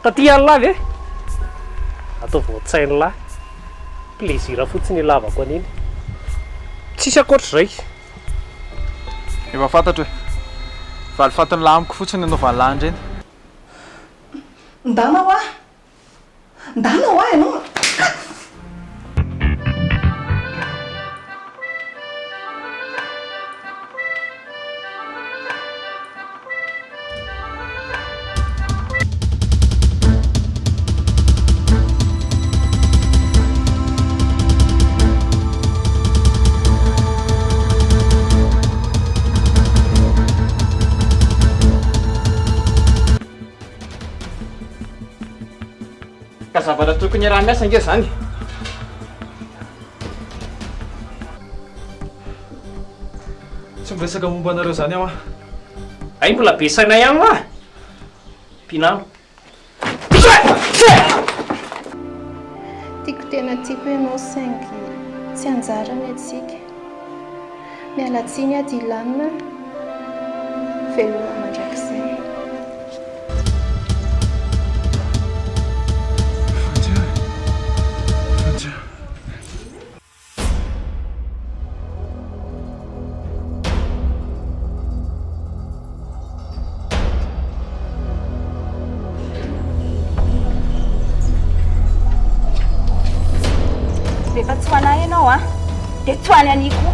taty any lavy e atao voatsainy lahy plezira fotsiny lavako an'iny tsisy akoatr'izay efa fantatro hoe valifatony lahy amiko fotsiny anaovany lahany reny ndana ho ahy ndana ho ahy ianao ka zavatra tokony raha miasa nge zany tsy miresaka momba anareo zany aho ay mbola be saina ihany a mpinano tiako tena tiako ianao saingy tsy anjarany atsika mialatsiny ady ilanina velona mandrakizay rehefa tsy hoanahy ianao a dia tsy hoany aniko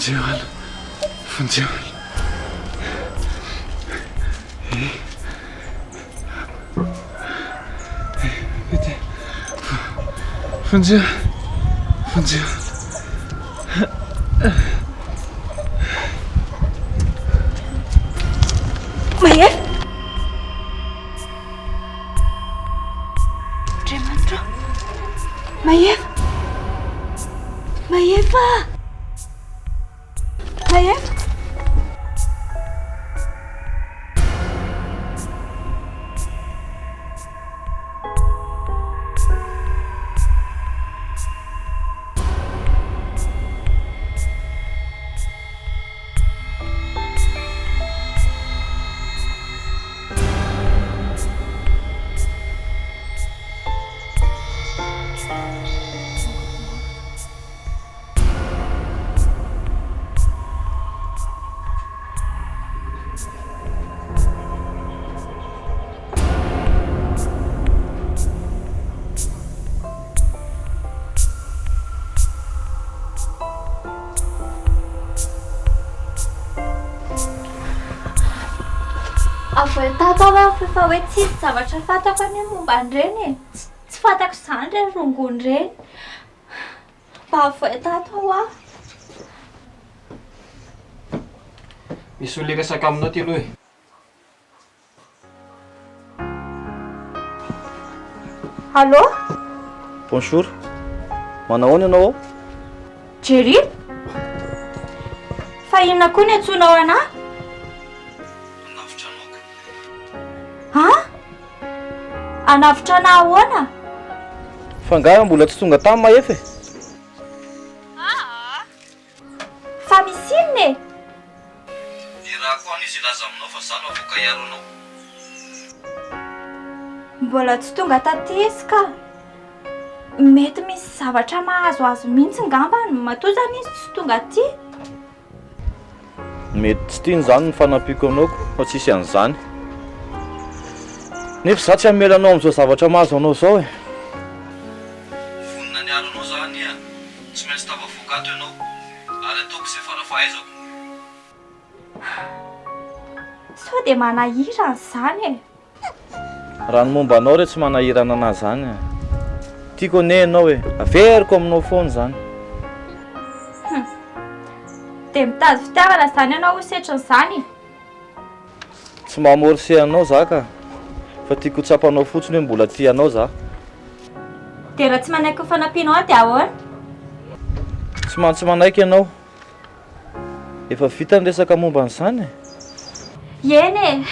funziona funziona funziona funziona Maia Tremantro Maiefa Maiefa Maiefa Tata fa hoe tsisy zavatra fantako any momba an'ireny tsy fantako izany re rongony ireny mba avoe tato aho Misy olona resaka aminao ty aloha e. Allô? Bonjour. Manahoana ianao ao? Jerry? Fa inona koa ny antsoinao anahy? Anavitra anao. Ha? Anavitra anahy ahoana? Fangaha mbola tsy tonga tany mahefa e. Fa misy inona e? Ny raha koa an'izy ilaza aminao fa zany avoaka hiaro anao. Mbola tsy tonga taty izy ka. Mety misy zavatra mahazoazo mihitsy ngambany matoa zany izy tsy tonga aty. Mety tsy tiany zany ny fanampiako anaoko fa tsisy an'izany. Nefa za tsy hamelanao amin'izao zavatra mahazo anao zao e. Vonina ny aro anao zany a. Tsy maintsy tava-voakato ianao ary ataoko izay farafahaizako. Sao dia manahirana izany e. Raha ny momba anao re tsy manahirana anazy zany a. Tiako ane ianao e, averiko aminao foana zany. Dia mitady fitiavana izany ianao ho setrin'izany. Tsy mahamôrise anao za ka. Fa tiako tsapanao fotsiny hoe mbola tianao za. Dia raha tsy manaiky ny fanampianao dia ahoana? Tsy mantsy manaiky ianao. Efa vita ny resaka momba an'izany e. Eny e,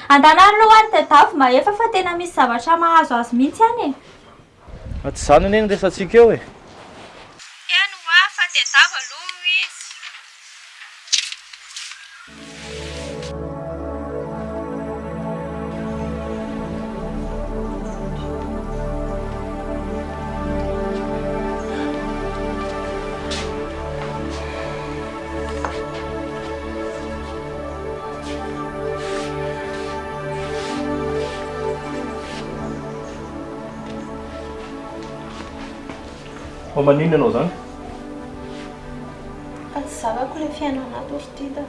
andanary aloha ary tadavy mahefa fa tena misy zavatra mahazo azy mihitsy any e. Tsy zany anie ny resantsika eo e. Eny hoa fa tadavy aloha izy. Maninona ianao zany? Zavako ilay fiainana ato ty da.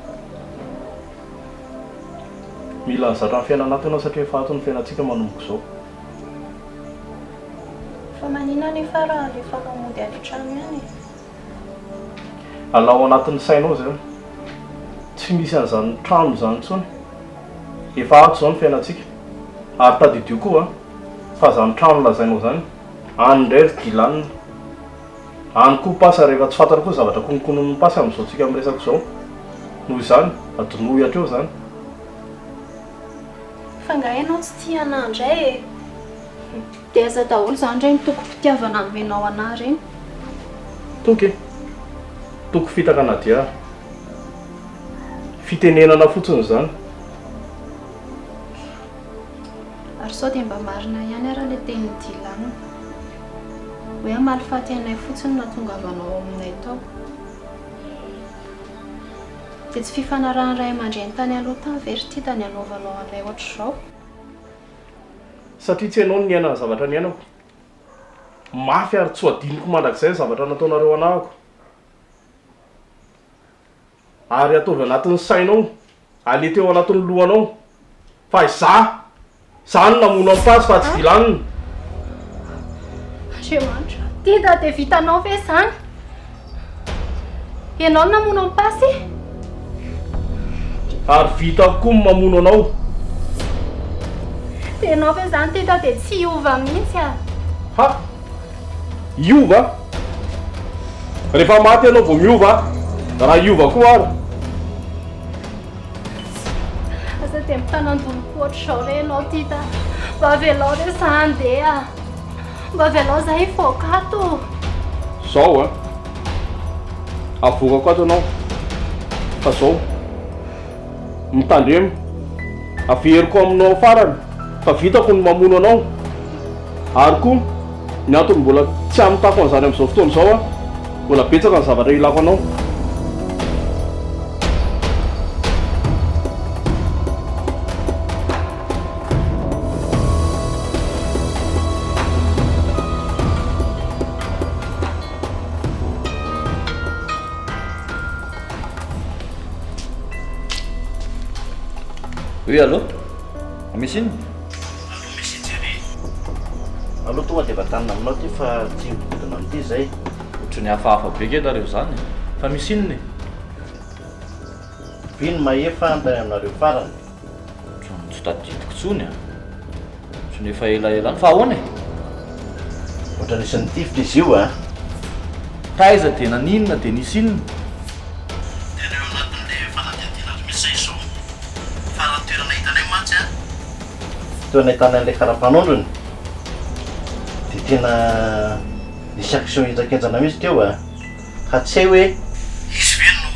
Mila zatra ny fiainana ato ianao satria efa ato ny fiainantsika manomboka izao. Fa maninona nefa raha rehefa mamody avy trano ihany. Alao anatin'ny sainao zany. Tsy misy an'izany trano zany intsony. Efa ato izao ny fiainantsika. Ary tadidio koa fa zany trano lazainao zany. Any indray ry dilanina. Any koa pasa rehefa tsy fantatra koa zavatra konokono pasa amin'izao tsika miresaka izao. Noho izany, adonohy hatreo zany. Fa nga ianao tsy tia anahy indray e. Dia aza daholo izany indray ny toko-pitiavana amenao anahy ireny. Toky. Toko fitaka anadia. Fitenenana fotsiny izany. Ary sao dia mba marina ihany ara ilay tenin'ny dilanina. Hoe amalifaty anay fotsiny nahatongavanao aminay tao. Dia tsy fifanarahan'ny ray aman-dreny tany aloha tany very ty tany anaovanao anay ohatr'izao. Satria tsy ianao ny niaina ny zavatra niainako. Mafy ary tsy ho adiniko mandrakizay zavatra nataonareo anahako. Ary ataovy anatin'ny sainao, alety eo anatin'ny lohanao. Fa izany namono amin'ny pasy fa tsy dilanina. Andriamanitra, ty da dia vitanao ve izany? Ianao no namono amin'ny pasy? Ary vita koa ny mamono anao. Dia ianao ve izany ty da dia tsy hiova mihitsy a? Ha? Hiova? Rehefa maty ianao vao miova? Da raha hiova koa ary. Asa dia mitanandoloko ohatr'izao re ianao ty da. Mba velao re sa handeha. Mba velao zahay hivoaka ato. Zao a. Avoakako ato anao. Fa zao. Mitandremo. Averiko aminao farany. Fa vitako ny mamono anao. Ary koa ny antony mbola tsy amitako an'izany amin'izao fotoana izao a. Mbola betsaka ny zavatra ilako anao. Oui, allô? Misy iny? Allô, misy Jerry. Allô, tonga dia vatanina aminao ty fa tsy mivodina amin'ity zay. Ohatry ny hafahafa be ke nareo zany. Fa misy inony? viny mahefa anday aminareo farany. Trano tsy tadidiko tsony a. Tsy nefa elaelany fa ahoana e? Ohatra nisan'ny tifitra izy io a. Taiza dia naninona dia nisy inona? Tena eo anatin'ilay fanadihadiana misy izao. Farany toerana hitanay mantsy a. Toerana hitanay an'ilay karapanondrony. Dia tena nisy action hitsakenjana mihitsy teo a. Ka tsy hay hoe izy ve no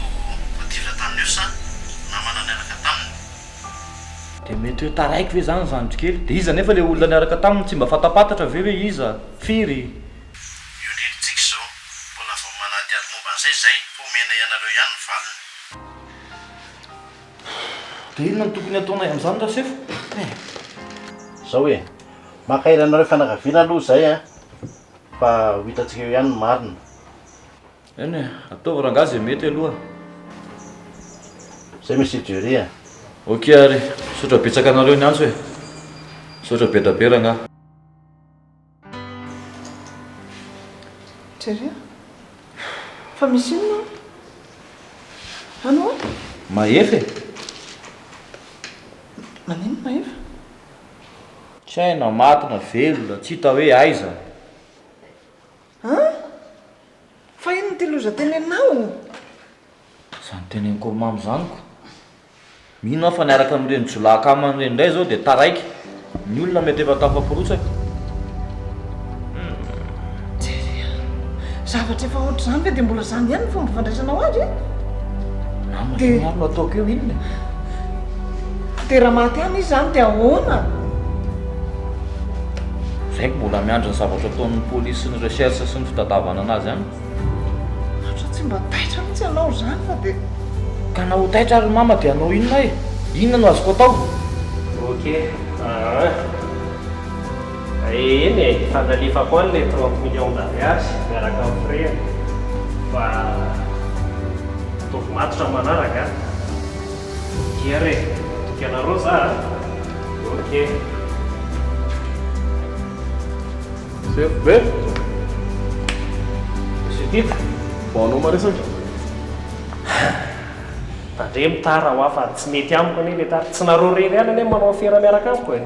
voatifitra tamin'io sa namana niaraka taminy. Dia mety hoe taraiky ve zany zandry kely? Dia iza nefa ilay olona niaraka taminy tsy mba fatapatatra ve hoe iza? Firy? Io ndrindritsika izao. Mbola vao manady ady momba an'izay zay fa omena ianareo ihany ny valiny. Dia inona no tokony ataonay amin'izany rasefo? Zao hoe makaila anareo fanagaviana aloha zay a. Fa ho hitantsika eo ihany ny marina. Eny e, ataovy rangazy mety aloha. Zay misy durée a. Ok ary, sotra betsaka anareo ny antso e. Sotra be da be rangahy. Treria fa misy inona ano Mahefa e? manino mahefa? Tsy haina matina velona, tsy hita hoe aiza. Fa ino ty loza tenenao? Zany teneniko mamy zaniko. Mino aho fa niaraka amin'ireny jolakama amin'ireny indray zao dia taraiky. Ny olona mety efa tafaporosaka. Zavatra efa ohatr' izany ve dia mbola zany ihany ny fomba fandraisanao azy e? Dia marina ataoko eo inona? Dia raha maty ihany izy zany dia ahoana? Zaiko mbola miandry ny zavatra ataon'ny polisy sy ny recherche sy ny fitadiavana anazy ihany. Ohatra tsy mba taitra mihitsy ianao zany fa dia Ka na ho taitra ary mama dia anao inona e? Inona no azoko atao? Ok. Eny e, fandalifako an'ilay 30 millions d'ariary miaraka amin'ny frais fa ataovy matotra manaraka. Ok re, toky anareo za a. Ok. Sefo be, Monsieur Tita, anao maresaka. tandre mitara ho afa tsy mety amiko ane le tara. Tsy nareo rery ihany ane manao afera miaraka amiko e.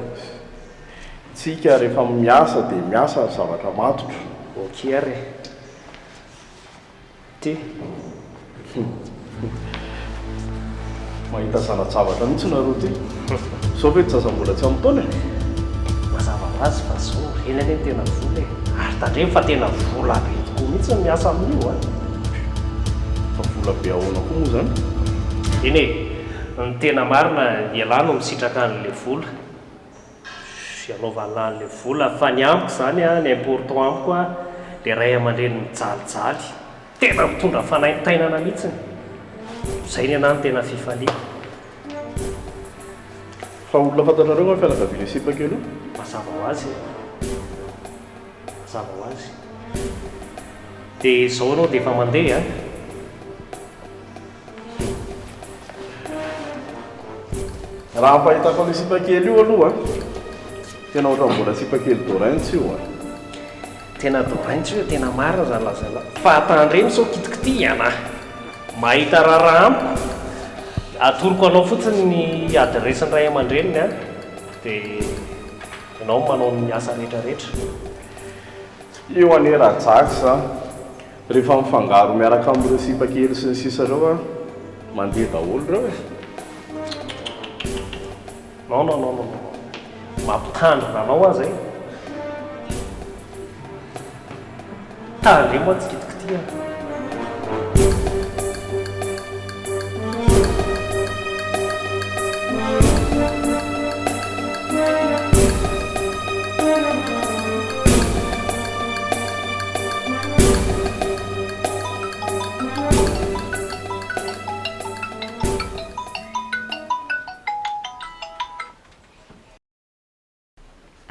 Tsika rehefa miasa dia miasa ny zavatra matotra. Ok re. Ty. Mahita zanatzavatra mihitsy nareo ty. Sao ve tsy sasam-bola tsy amin'ny taona e? Mazava ho azy fa zao eny ane tena vola e. Ary tandremo fa tena vola be tokoa mihitsy ny miasa amin'io a. Fa vola be ahoana koa moa zany? Eny e, ny tena marina ialahy no misitraka an'ilay vola. Ianaovana an'ilay vola fa ny amiko zany a, ny important amiko a, le ray aman-dreny mijalijaly. Tena mitondra fanaintainana mihitsiny. Zay ny anahy ny tena fifaliako. Fa olona fantanareo fa fianakaviana sipakely io? Mazava ho azy. Mazava ho azy. Dia izao anao dia efa mandeha a. Raha fahitako an'ilay sipakely io aloha tena ohatran'ny mbola sipakely doraintsy io a. Tena doraintsy io, tena marina zany lazala. Fa tandreny sao kitikity anahy. Mahita raharaha amiko. Atoroko anao fotsiny ny adresin'ny ray aman-dreniny a. Dia ianao manao ny asa rehetrarehetra. Io ane raha jaky za. Rehefa mifangaro miaraka amin'ireo sipakely sy ny sisa ireo a, mandeha daholo ireo e. Non. Mampitandrina anao azy e. Tandre moa tsy kitikity a.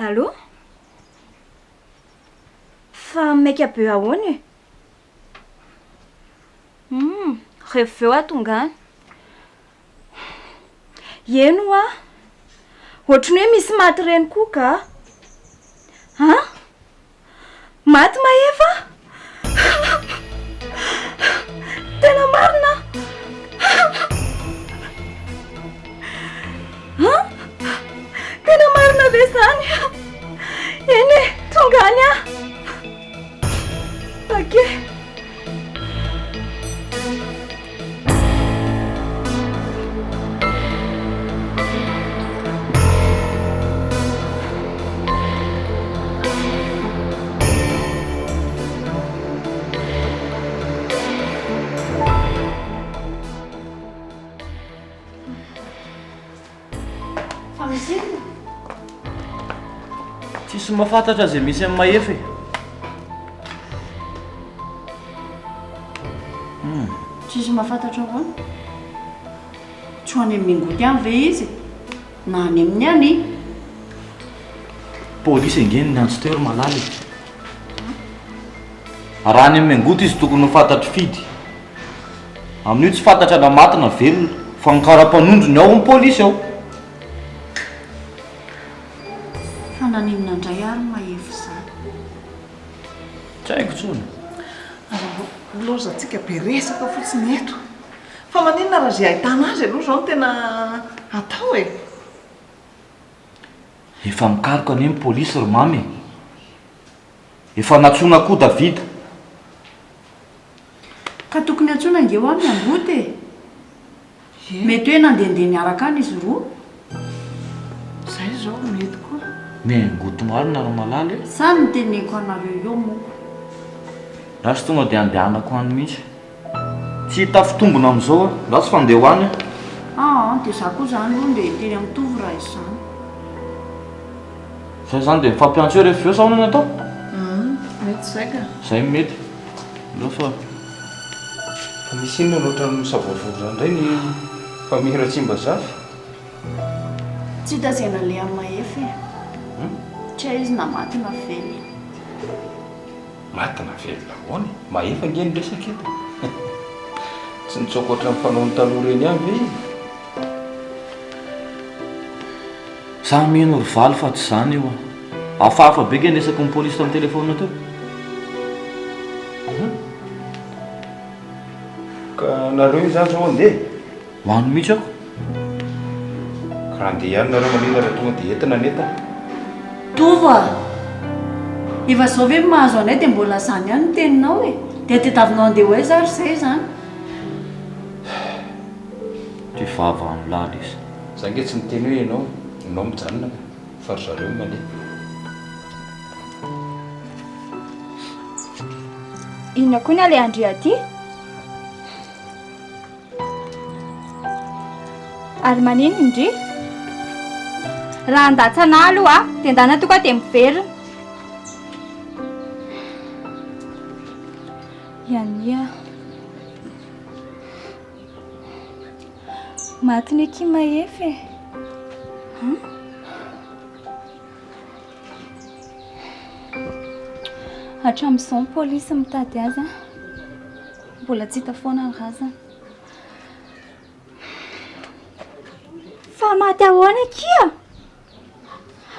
Allô? Fa maika be ahoana e? Rehefa eo atonga any. Eno a? Ohatrany hoe misy maty reny koa ka? Ha? Maty mahefa? Tena marina? Tsisy mahafantatra zay misy amin'ny mahefy. Tsisy mahafantatra avao. Tsy ho any amin'ny Mingoty any ve izy? Na any amin'ny any? Polisy engeny ny antso teo malala. Raha any amin'ny Mingoty izy tokony ho fantatry fidy. Amin'io tsy fantatra na maty na velona fa ny kara-panondrony ao amin'ny polisy ao. Fa nanimina indray ary mahefy izany. Tsy haiko tsony. Loza antsika be resaka fotsiny eto. Fa maninona raha zay ahitana azy aloha zao no tena atao e. Efa mikaroka anie amin'ny polisy ry mamy. Efa natsoina koa Davida. Ka tokony antsoina angeo any Angoty e. Mety hoe nandehandeha niaraka any izy roa. Zay zao mety koa. Ny Angoty marina ry malala e. Samy ny teneniko anareo eo moa. Lasy tonga dia andehanako any mihitsy. Tsy hita fitombona amin'izao lasy fandeha ho any. Dia za koa zany aloha ndeha teny mitovy raha izany. Zay zany dia mifampiantso eo rehefa eo sa ahoana natao? Mety zay ka. Zay mety. Lofa. Fa misy inona loatra misavavoza indray ny famihira-tsimba-zafy? Tsy tazena le amin'ny mahefy e. Tsy hay izy na maty na velona. Maty na velona ahoana? Mahefa ngeny resaka eto. Tsy nitsoaka ohatran'ny fanaony taloha reny ihany ve izy? Sa mino ry valy fa tsy zany io. Hafahafa be ke nesako ny polisy tamin'ny telefônina teo. Ka nareo io zany zao andeha? Ho any mihitsy ako. Ka raha andeha ihany nareo manina raha tonga dia entina neta. Tova! Efa zao ve mahazo anay dia mbola zany ihany no teninao e. Dia tetavinao andeha ho aiza ary zay zany. Ty vava amin'ny lala izy. Za nge tsy miteny hoe ianao mijanona fa ry zareo mandeha. Inona koa ny ale Andrea ty? Ary manino indri? Raha andatsana aloha dia ndana tonga dia miverina. Iania. Maty ny aky mahefy e. Hatramin'izao ny polisy mitady azy mbola tsy hita foana ny razana. Fa maty ahoana kia?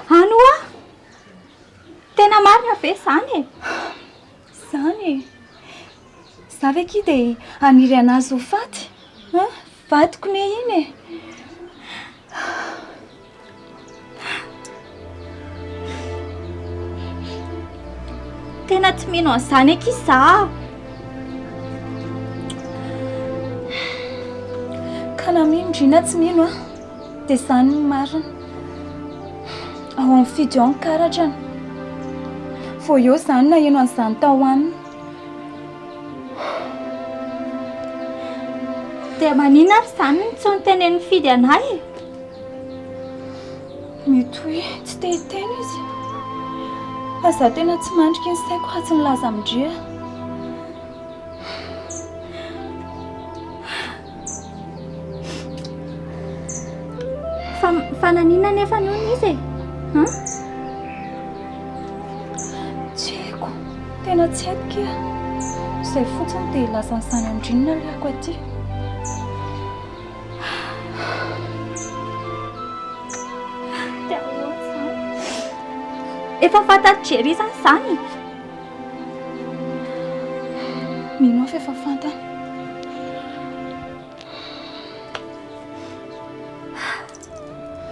Ano a? Tena marina ve zany e? Zany e. Za ve ki dia aniry anazy ho faty? Vatiko ne iny e. Tena tsy mino an'izany eky za. Ka na mino ndrina tsy mino dia izany ny marina. Ao amin'ny fidy ao ny karatrany. Vao eo izany na eno an'izany tao aminy. Dia maninona ary izany ny tsy nitenen'ny fidy anay e? Mitohy tsy te hiteny izy. Fa za tena tsy mandriky ny saiko raha tsy nilaza amindria. Fa nanina nefa nono izy e? Tsy haiko. Tena tsy haiko kia. Izay fotsiny dia ilazany izany andrinina liako aty. Efa fantatry zany izany. Mino afa efa fantany.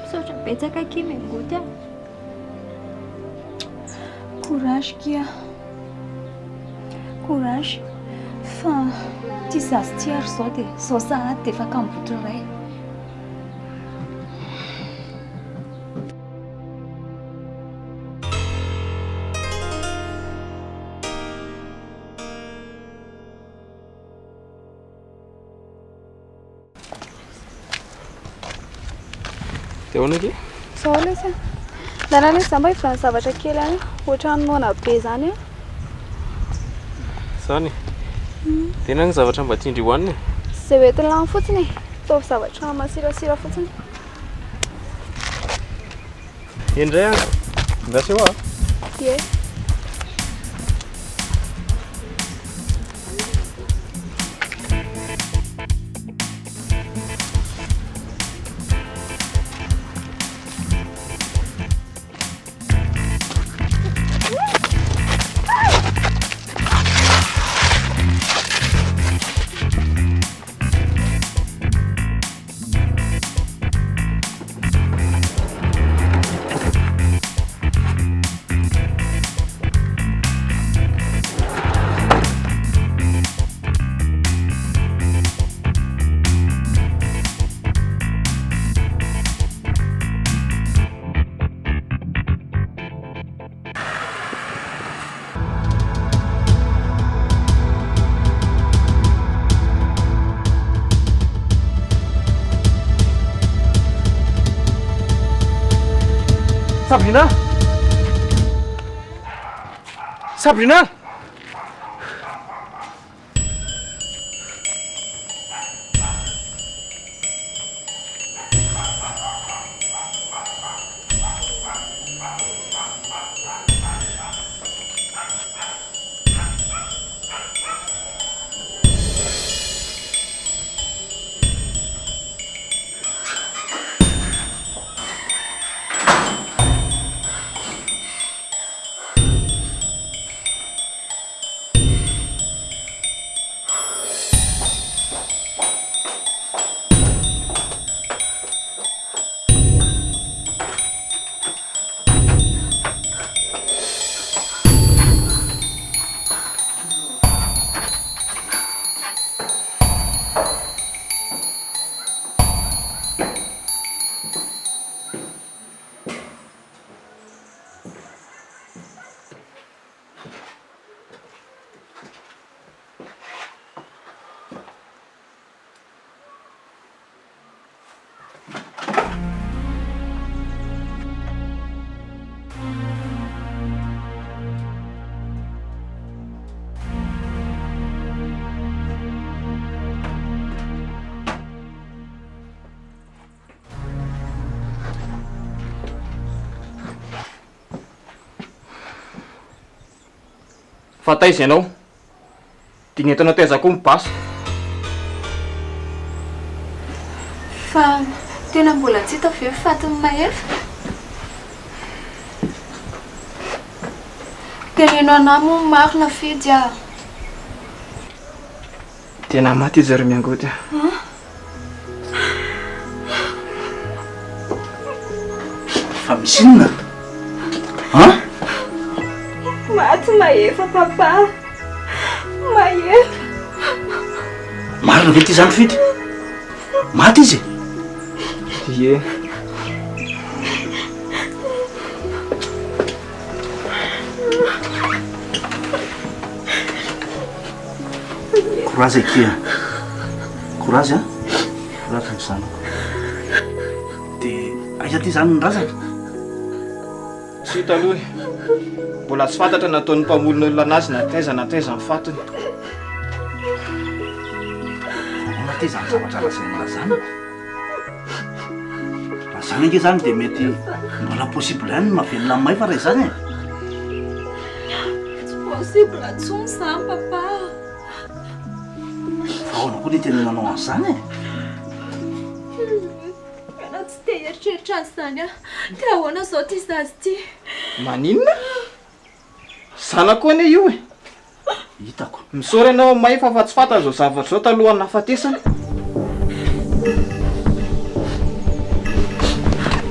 Misaotra betsaka aky Mingoty. Courage kia. Courage. Fa ty zazy ty ary zao dia zao sahady dia efa kambotra iray. Ahoana ke? Sao lesy Zanany samba ifany zavatra kely any ohatrany nona be zany zany tena ny zavatra mba tiandry hoanina zay hoentin'ny lany fotsiny taovy zavatra masirasira fotsiny indray any ndasy eo ye Sabrina! Sabrina! Fataiza ianao dia nentanao taiza koa mibasa fa tena mbola tsy hita ve fatiny Mahefa tenenao anamo marina fidy tena maty izy ry miangody fa misy inona maty Mahefa papa Mahefa marina ve ty zany fidy maty izy ye courage kia courage courage ny zanako dia aiza ty zany nyrazana tsy hita aloha mbola tsy fantatra nataon'ny mpamolona olona anazy na taiza ny fatiny ona ty zany zavatra razaina zany raha zany ange zany dia mety mbola possible ihany mahavelona amin'ny may fa raha izany tsy possible atsony zany papa fa ahoana koa ny tenenanao an'izany ena tsy te eritreritra azy zany te ahoana zao ty zazy ty maninona zanako ane io hitako misaory ianao may fa tsy fantany zao zavatra zao talohan'ny nafatesana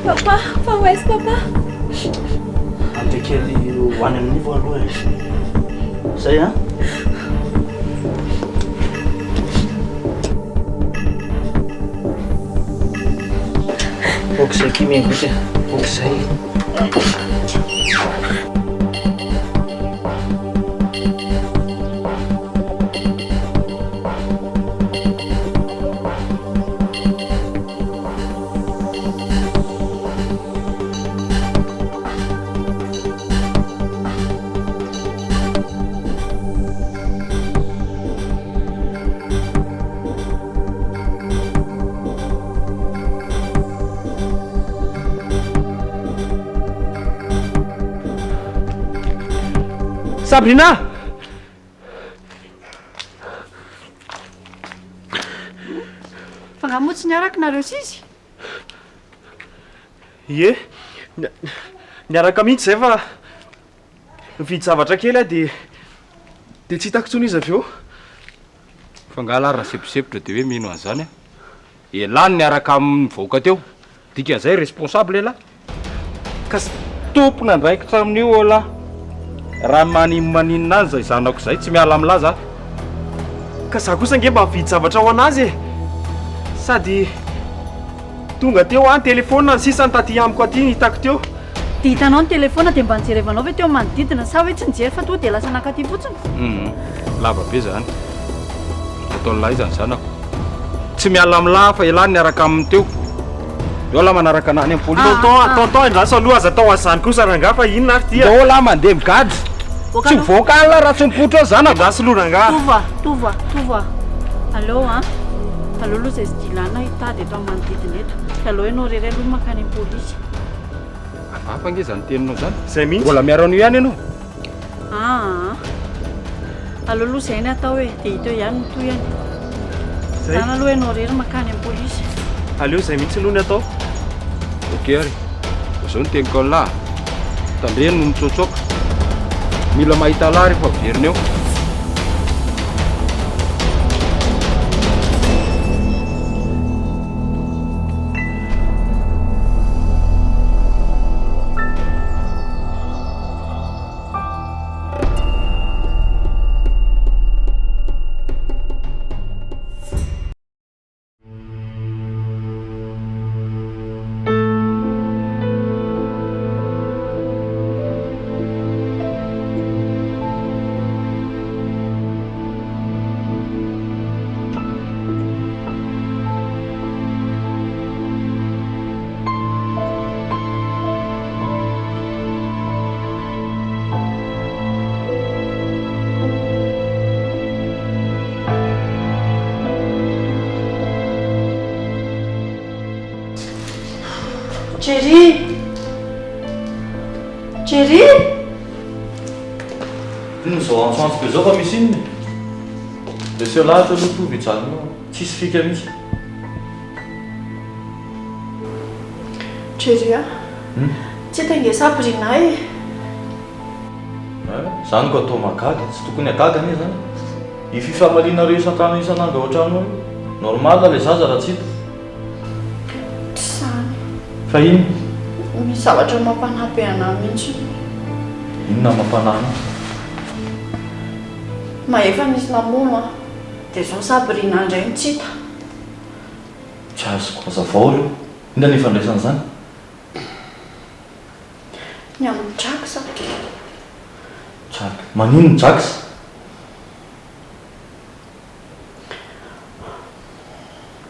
papa fa hoaizy papa antekely hoany amin'ivo aloha zay okizay kimengoty okizay Sabrina! Fangamotsy niaraka nareo sisy? Ie, niaraka mihitsy zay fa mividy zavatra kely a dia tsy hitako tsony izy avy eo. Fa ngalarina seposepotra dia hoe mino an'izany a. Elany niaraka amin'ny voaka teo. Dikan'izay responsable lahy. Ka tompona ndraikitra amin'io lahy. Raha maninona azy zay zanako izay tsy miala amin'laza. Ka za kosa nge mba mividy zavatra ho anazy e. Sady tonga teo any telefona ny sisa ny taty amiko aty hitako teo. Dia hitanao ny telefona dia mba nijerevanao ve teo manodidina sa hoe tsy nijery fa toa dia lasa nakaty fotsiny? Lava be zany. Ataon'lahy izany zanako. Tsy miala amin'lahy fa elany niaraka aminy teo. Eo lahy manaraka anany amin'ny polisy. Tonton indraso aloha aza atao azany kosa rangaha fa inona ary tia. Eo lahy mandeha migady. Tsy mivoaka ala raha tsy mipotra ao zanako. Indraso aloha rangaha. Tova. Allô hein? Allô aloha zay zidilana hitady eto amin'ny manodidina eto. Allô ianao rery aloha makany amin'ny polisy. Hafa nge zany teninao zany. Zay mihitsy. Mbola miaro an'io ihany ianao. Allô aloha zay ny atao hoe dia hita eo ihany ny toy ihany. Zany aloha ianao rery makany amin'ny polisy. Allô zay mihitsy aloha ny atao. Okey ary. Izao ny teniko lahy. Tandreny no mitsotsoka. Mila mahita lahy rehefa verina eo. Jerry! Zao antsoantsoka izao fa misy inony. Dia seo lahatra aloha tovy hijanonao. Tsisy fika mihitsy. Jerry tsy tange Sabrina e. Zany ko atao magaga, tsy tokony agaga anie zany. I fifamalianareo isan-trano isan'andro ao an-trano normal ilay zaza raha tsy hita. Tsy zany. Fa ino? Misy zavatra mampanampy anahy mihitsy. Inona mampanahy? Mahefa nisy namono dia zao Sabrina indray tsy hita. Tsy azoko hazavao aloha. Inona ny ifandraisana zany? Ny amin'ny Jacksa. Manino ny Jacksa?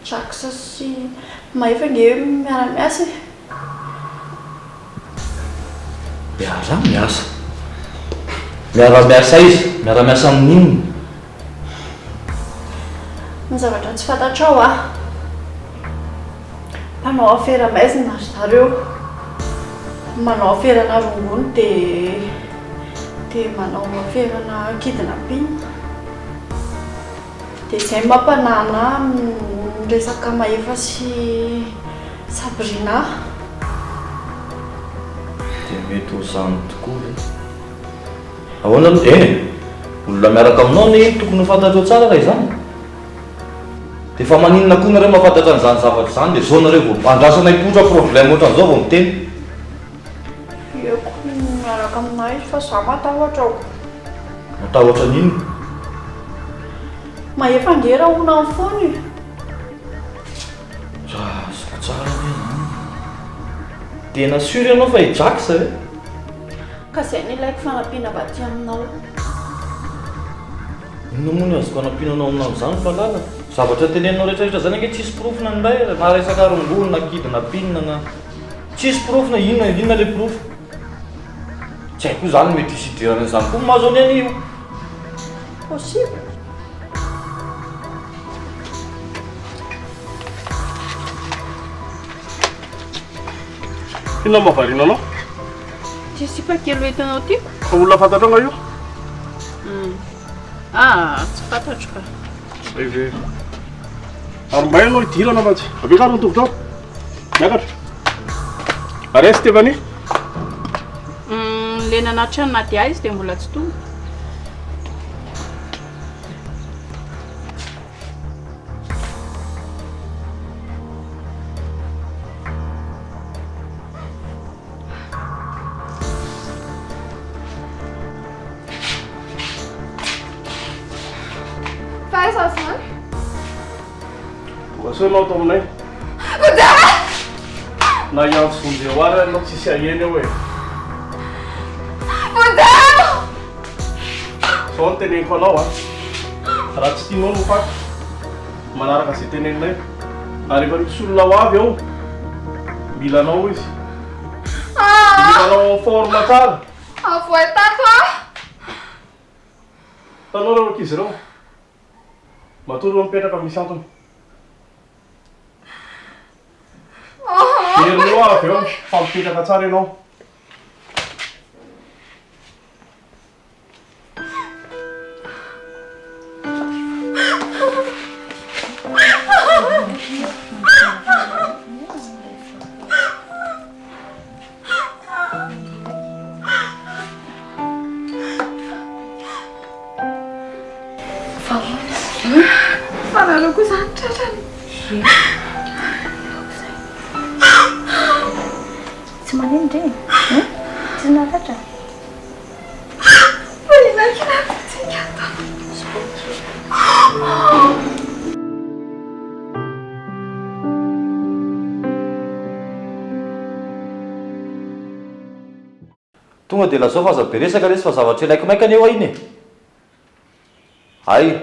Jacksa sy mahefa nge miara-miasa. Miara-miasa? Miara-miasa izy? Miara-miasa amin'inona? Ny zavatra tsy fantatrao mpanao afera maizina ry zareo. Manao aferana rongony dia manao aferana kidnapping. Dia izay mampanana resaka mahefa sy Sabrina. Dia mety ho zany tokoa ve? Ahoana olona miaraka aminao ny tokony ho fantatrao tsara raha izany. Dia fa maninona koa nareo mahafantatra an'izany zavatra izany dia zao nareo vao andrasana hipotra problème ohatran'izao vao miteny. Iako miaraka aminahy fa za matahotra ao. Matahotra n'inona? Mahefa ngera ona amin'ny fony. Azoko tsara ve zany? Tena sûr ianao fa i Jacksa ve? Ka izay ny ilaiko fanampiana aty aminao. Inona moa no azoko hanampinanao amin'izany fa lala? Zavatra teneninao rehetrarehetra zany ange tsisy profina ny ray na resaka rongony na kidnapping na tsisy profina inona ilay prof. Tsy haiko zany mety isidirana an'izany koa mahazo any anio. Possible. Inona mahavariana anao? Tsisy pakelo entinao ty. Fa olona fantatrao io? Tsy fantatro ka. Eve. Ary mba ianao idirana mantsy. Avekano ny tongotrao. Miakatra. Aresy Stéphanie. Lena anaty trano na dia izy dia mbola tsy tonga. Soanao tao aminay. Na iantso vonjeo ary anao tsisy aheny eo e. Sao ny teneniko anao a. Raha tsy tianao no faty. Manaraka izay teneninay. Ary efa misy olona ho avy ao. Mila anao izy. Mila anao forme tsara. Tanao reo ankizy ireo. Matory eo mipetraka misy antony. Herinao avy eo, fampipetraka tsara ianao. Fararoko izany tratrany. Tsy manino ndre? Tsy naratra? Tonga dia lazao fa aza be resaka resy fa zavatra ilaiko maikany eo ahiny. Ay.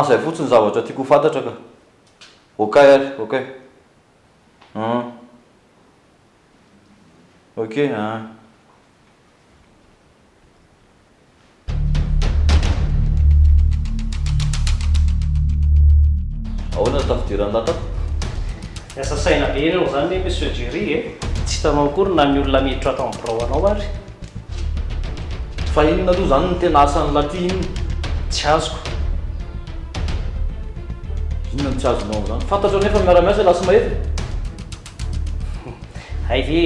Zay fotsiny zavatra tiako ho fantatra ka. Okey ary, okey. Okey. Ahoana tafidirana tato? Asa saina be ianao zany hoe monsieur Jerry e. Tsy hitanao akory na ny olona miditra ato amin'ny birao anao ary. Fa inona aloha zany ny tena asan'ny laty inona? Tsy azoko. Inona ny tsy azonao zany? Fantatra nefa miara-miasa lasa mahety. Hay ve,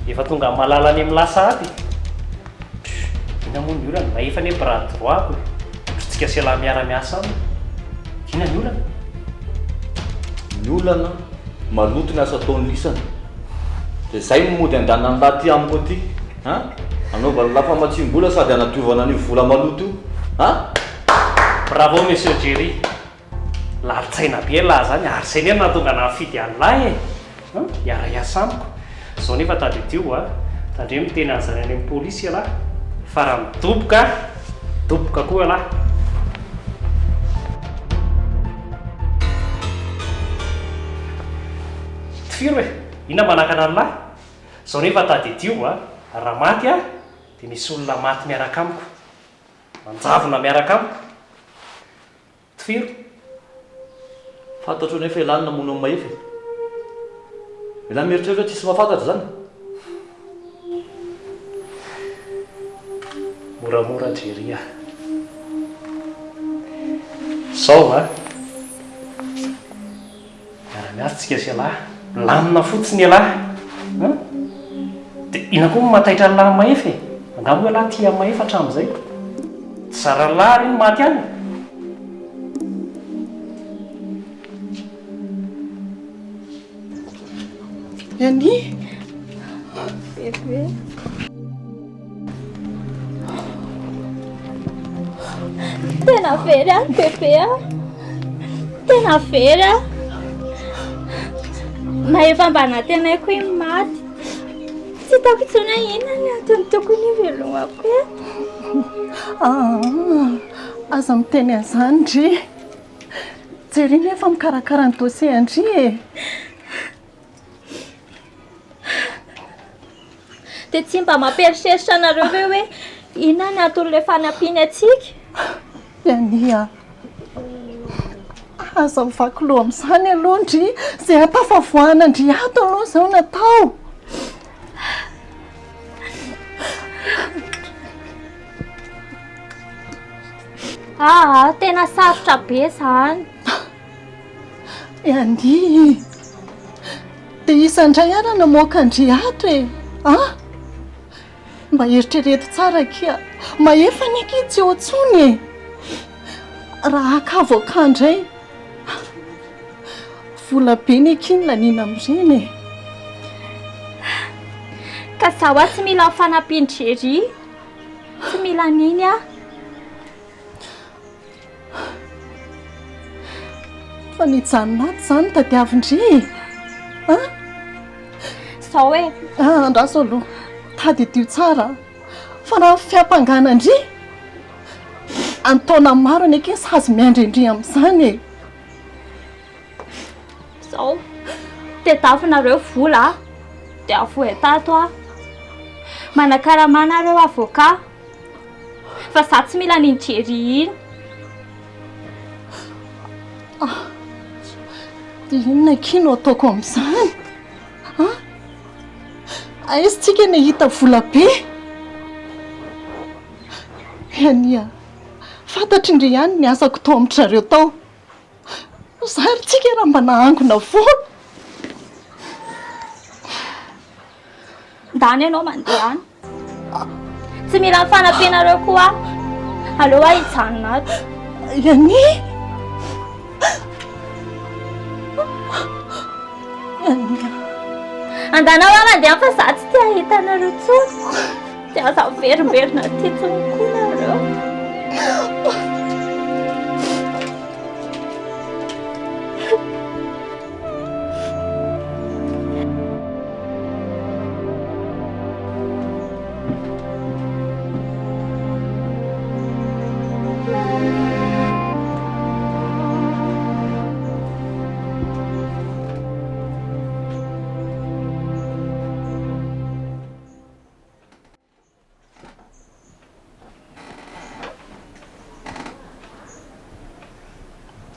efa tonga malala any amin'ny lasa aby. Ina moa ny olana, efa ny bras droit ko. Tsika sy lahy miara-miasa aminy. Ina ny olana? Ny olana maloto ny asa ataon'ny lisana. Dia zay mody andehanany laty amiko aty. Anaovana lafa-matsim-bola sady anadiovana ny vola maloto io. Bravo monsieur Jerry. Lalitsaina be lahy zany ary zay neny nahatonga nahafidy an'lahy e. Iara iasa amiko. Zao nefa tady tio tandre miteny an'izany any amin'ny polisy alahy. Fa raha midoboka koa alahy. Tifiry hoe, ina manakana an'lahy? Zao nefa tady tio raha maty dia misy olona maty miaraka amiko. Manjavona miaraka amiko. Tifiry. Fantatro nefa ilany namono amin'ny mahefy. Ilany mieritreritra hoe tsisy mahafantatra zany. Moramora Jerry. Sao miara-miasa tsika sy alahy. Lamina fotsiny alahy. Dia ina koa mataitra ny lahy mahefy. Angamba hoe alahy tia mahefy hatramin'izay. Tsara lahy iny maty any. Andy. Bebe. Tena very bebe. Tena very. Na efa mba natenako iny maty. Tsy hitako intsony inona ny antony tokony hivelomako e. Aza miteny an'izany ndry. Jerry nefa mikarakara ny dossier ndry e. Dia tsy mba mamperiseritra anareo ve hoe inona ny antony fanampiany atsika? Ania. Aza mivaky loha amin'izany aloha ndry. Izay ampafavoahana ndry ato aloha izao natao. Tena sarotra be izany. Andy, dia isandray ara namoaka andriato e. Mba eritrereto tsara kia, maefa ny aky tsy eo tsony e. Raha akavoaka indray, vola be ny aky ny lanina amin'ireny e. Ka zaho tsy mila fanampian-drery, tsy mila niny a. Fa nijanon'ato izany tadiavin-dre. Sao hoe andraso aloha, tady dio tsara. Fa raha fiampanganan-dre, antaona maro ny aky sazy miandrendry amin'izany e. Sao tetafinareo vola dia avoe tato manakaramanareo avoka. Fa zaho tsy mila ninjery iny. Dia inona aky no ataoko amin'izany? Aizy tsika ny hita vola be. Ania, fantatry indre ihany ny asako tao amintrareo tao. Zary tsika raha mba nahangona foana. Ndany ianao mandeha any. Tsy mila fanampianareo koa. Aleo hijanona ato. Ania, andanao mandeha fa zaho tsy tia hitanareo tsony. Dia zaho verimberina ty tsony koa nareo.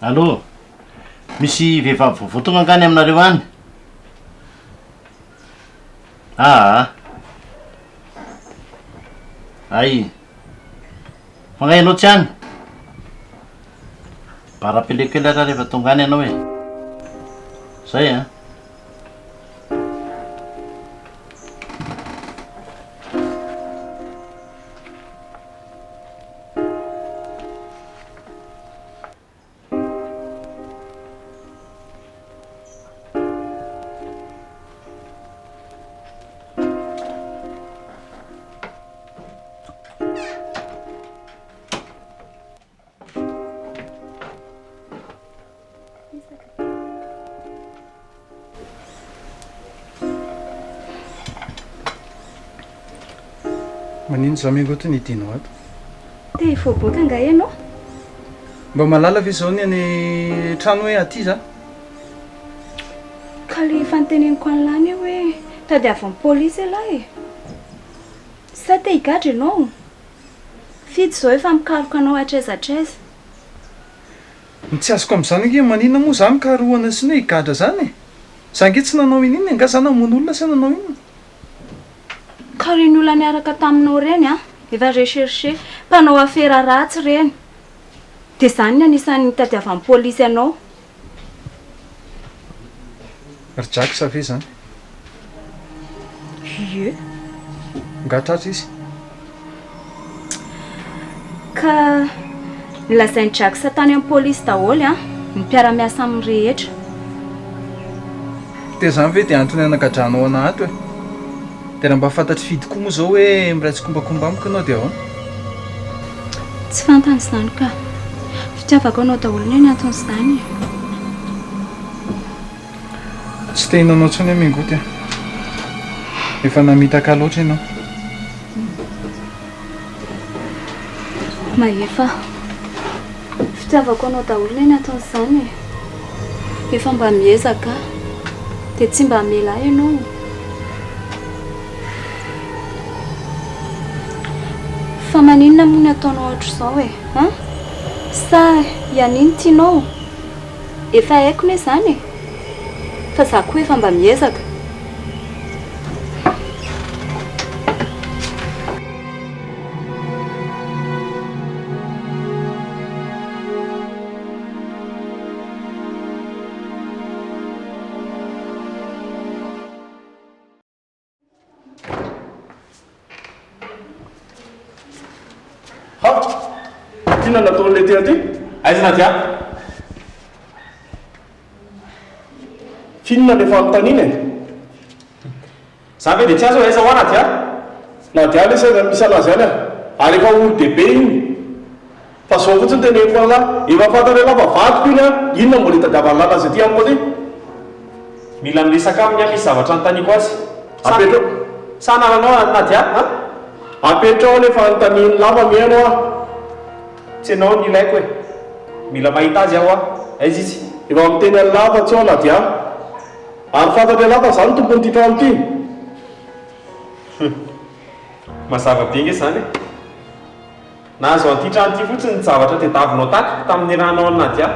Allô, misy vehivavy vaovao tonga angany aminareo any? Ay, fagnahy ianao tsy any? Bara-pelekely raha rehefa tonga any ianao e. Zay a. Manino zaho miangoatra ny hidinao ato? Dia voaboaka nga ianao? Mba malala ve izao ny any trano hoe aty za? Ka le fanteneniko an'ilany hoe tadiavan'ny polisy ialahy e. Sa te higadra ianao? Fidy izao efa mikaroka anao atraiza-traiza. Tsy azoko amin'izany ange manina moa za mikarohana sy ny hoe higadra zany e. Za ange tsy nanao in'inona nga za namono olona sy nanao inona. Ka reny olona niaraka taminao reny efa recherche mpanao afera ratsy reny. Dia izany anisan'ny tadiavan'ny polisy ianao. Ridraky sa ve zany? Ie. Ngatratra izy? Ka nilazainy draky sa tany amin'ny polisy daholo ny mpiara-miasa amin'ny rehetra. Dia zany ve dia antony anakadranao ana ato e. Dia raha mba fantatry fidy koa moa zao hoe miraitsy kombakomba amiko anao dia ahoana? Tsy fantany izany ka. Fitiavako anao daholo ny any anton'izany. Tsy te hinanao tsony miangoty a. Efa namitaka loatra ianao. Maefa fitiavako anao daholo ny any anton'izany. Efa mba miezaka dia tsy mba mela ianao. Fa maninona moa ny ataonao ohatr'izao e? Sa ianiny tianao? Efa haiko ny izany e. Fa za koa efa mba miezaka. Tina nataon'le ty aty aiza Nadia finona le fanontaniana za ve dia tsy azo aiza ho Nadia Nadia le seza misy anazy any ary efa olo dehibe iny fa zao fotsiny teneko an'lahy efa fantany lafa vadiko iny inona mbola hitadiavany lala azy aty amiko aty mila miresaka aminy misy zavatra notaniako azy apetrao sanaranao Nadia apetrao le fanontaniany lava mihaino tsy anao ny ilaiko e mila mahita azy aho aiza izy efa miteny any lava tsy ao Nadia ary fantany lava zany tompony ty trano ty mazava be nge zany nahazo an'ity trano ty fotsiny ny zavatra tediavinao tato tamin'ny ranao any Nadia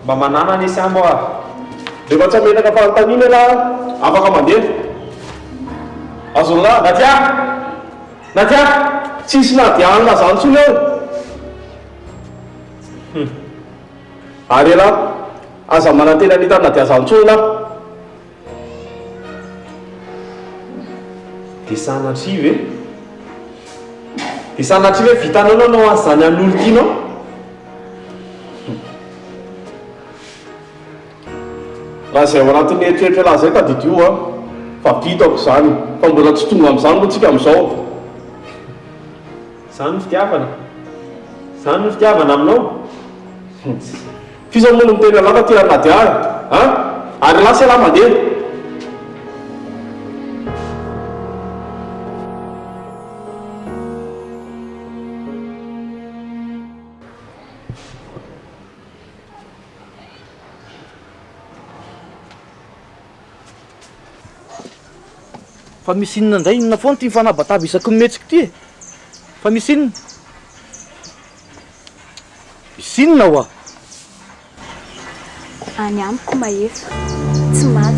mba manana ny sambo rehefa tsy amenaka fanontaniana la afaka mandeha azonla Nadia tsisy Nadia an'la zany tsony eo ary la aza manantena anitany Nadia zany tsony la dia sanatriva e dia sanatriva hoe vitanao nanao azy zany an'olo tianao raha izay ao anatin'ny eritreritra lahy zay tadidio fa vitako zany fa mbola tsy tonga amin'izany moa tsika amin'izao zany no fitiavana aminao fisa moa no miteny alava ty ary Nadia ary lasa lahy mandeha fa misy inona indray inona foana ty mifanabataba isaky mihetsika ty e fa misy inona ho any amiko mahefa tsy maty